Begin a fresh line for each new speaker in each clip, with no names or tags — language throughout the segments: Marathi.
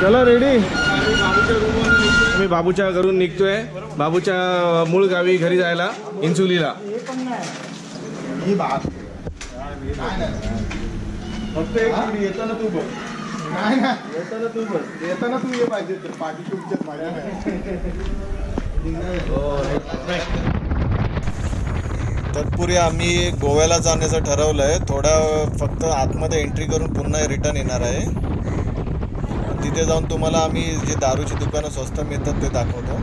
चला रेडी. मी बाबूच्या घरून निघतोय, बाबूच्या मूळ गावी घरी जायला इंचुलीला. फक्त एक मिनिट येताना तू बघ. नाही ना येताना तू बघ, येताना तू ये पाहिजे तर पाठी तुमच्यात माझ्या तत्पूर्वी आम्ही गोव्याला जाण्याचं ठरवलंय. थोडा फक्त आतमध्ये एंट्री करून पुन्हा रिटर्न येणार आहे. तिथे जाऊन तुम्हाला आम्ही जे दारूची दुकानं स्वस्त मिळतात ते दाखवतो.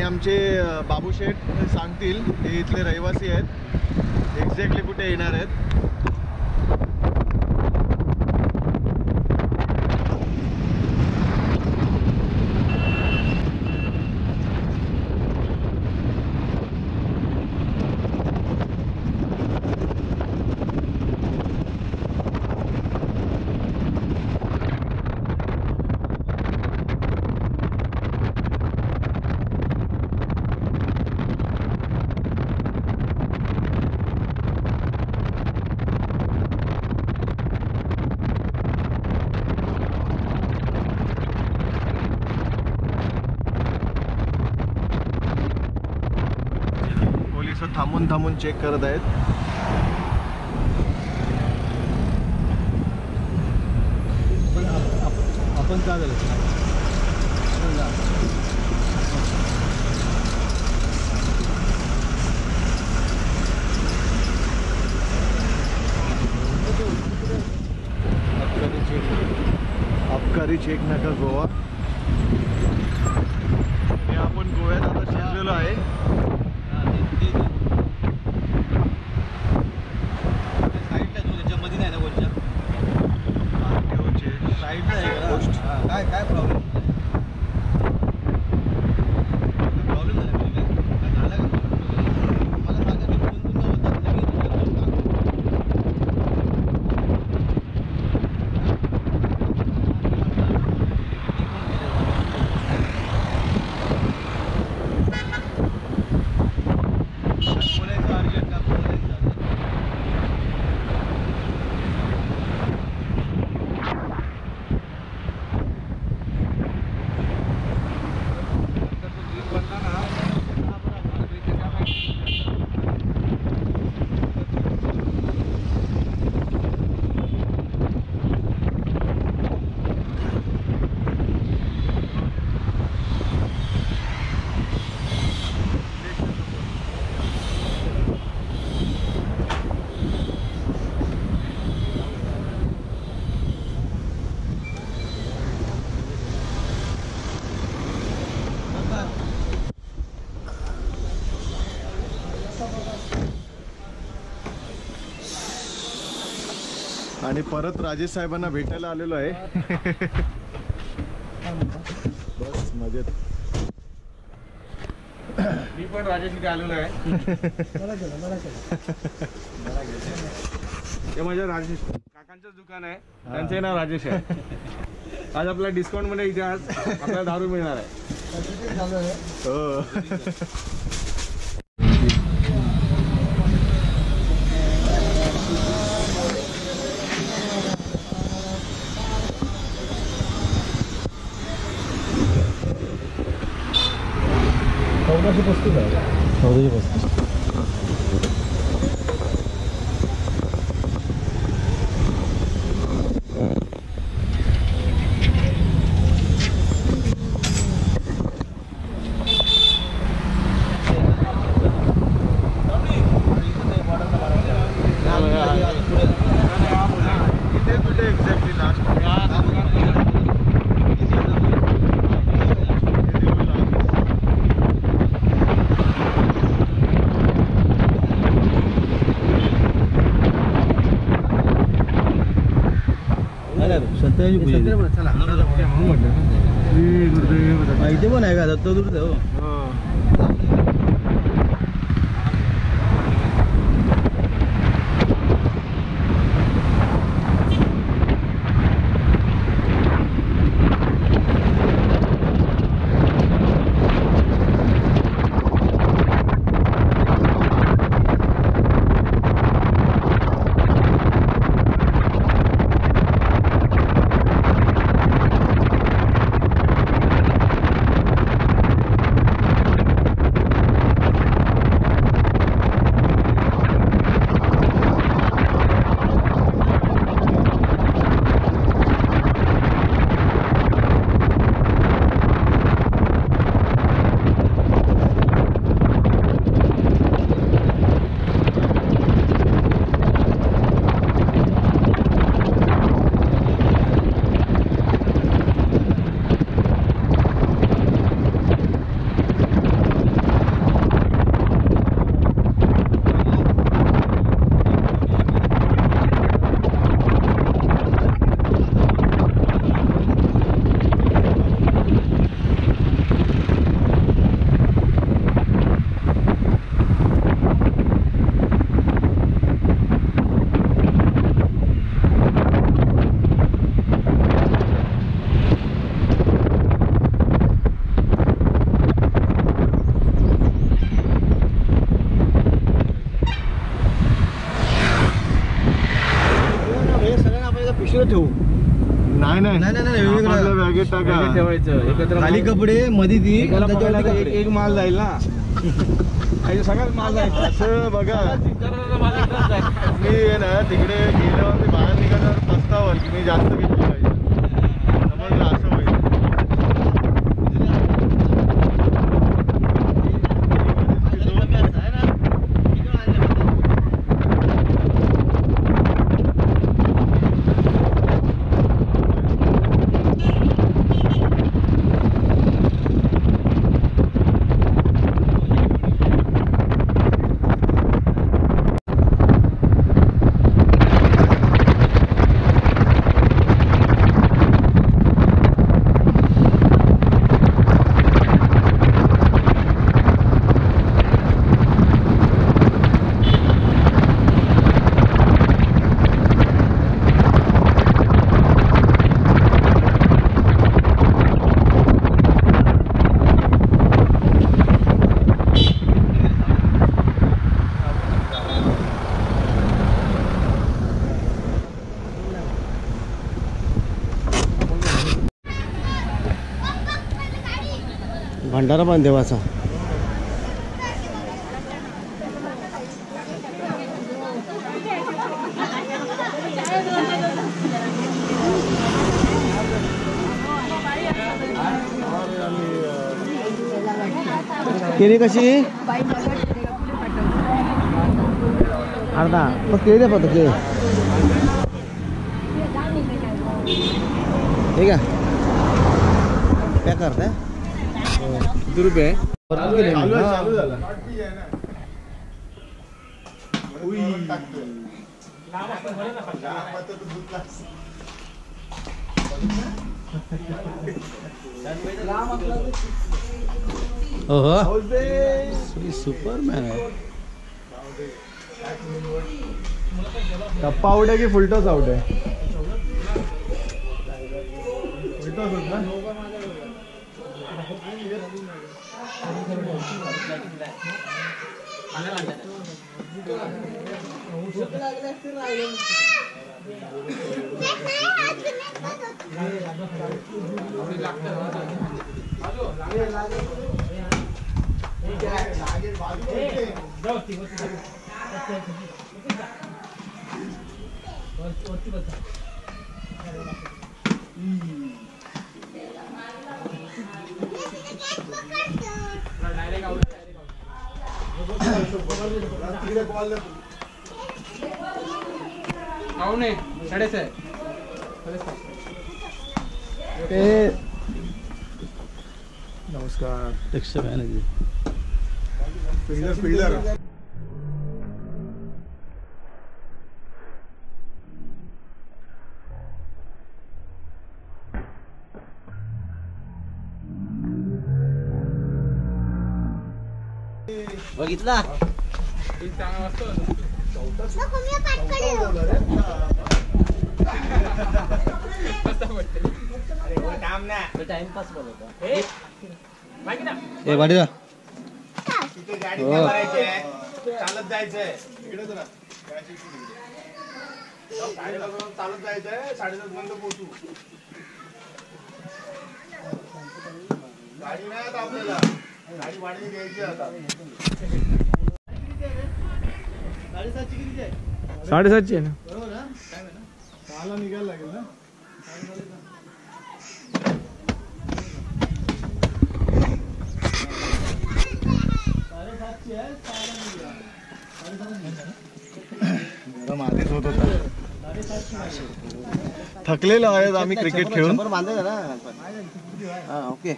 आमचे बाबू शेठ सांगतील, ते इथले रहिवासी आहेत, एक्झॅक्टली कुठे येणार आहेत. थांबून थांबून चेक करत आहेत. आपण का झालं अबकारी चेक नका गोवा. हे आपण गोव्यात आता शिरलेलो आहे. काय प्रॉब्लेम आणि परत राजेश साहेबांना भेटायला आलेलो आहे. बस मजेत. मी पण राजेश इथे आलेलो आहे. हे माझ्या राजेश काकांचंच दुकान आहे, त्यांचे नाव राजेश आहे. आज आपला डिस्काउंट मध्ये इथे आज आपल्याला दारू मिळणार आहे. हो. चौदाशे 35 आहे. 1435.
सत्याची पूजा इथे पण आहे का दत्तदूर हो. ठेवू
नाही नाही
वेगवेगळं
बॅगेत टाका
ठेवायचं. खाली कपडे मध्ये ती
एक माल जाईल ना. सगळ्यात माल जाईल.
असं बघा मी ना तिकडे गेल्यावर मी बाहेर निघाल्यावर पस्तावाल की मी जास्त घेतलं पाहिजे. समजलं असं होईल.
भंडारा पण देवाचा. केळी कशी अर्धा मग केळी द्या फक्त केळी ठीक आहे काय करताय किती रुपये
चालू झाला.
ओहो सुपरमॅन आहे.
टप्पा आउट आहे की फुलटॉस आउट आहे? फुलटॉस होत ना. नमस्कार. फिल्डर
बघितला टाइमपास बोलतो ए बाडीला
चालत जायचंय चालत जायचंय 7:30 पर्यंत पोहोचू गाडी नाही आता आपल्याला गाडी भाड्याने घ्यायची आता 7:30 आहे ना बरोबर ना 6ला निघायला लागेल ना
आधीच होत होता थकलेलो आहेत आम्ही क्रिकेट खेळून
बांधायचं ना ओके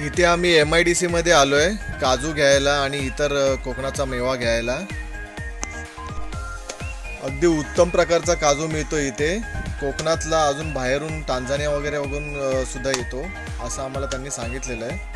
इथे आम्ही MIDC मध्ये आलोय काजू घ्यायला आणि इतर कोकणाचा मेवा घ्यायला. अगदी उत्तम प्रकारचा काजू मिळतो इथे. कोकणातला अजून बाहेरून टांझानिया वगैरे वगैरे सुद्धा येतो असं आम्हाला त्यांनी सांगितलेलं आहे.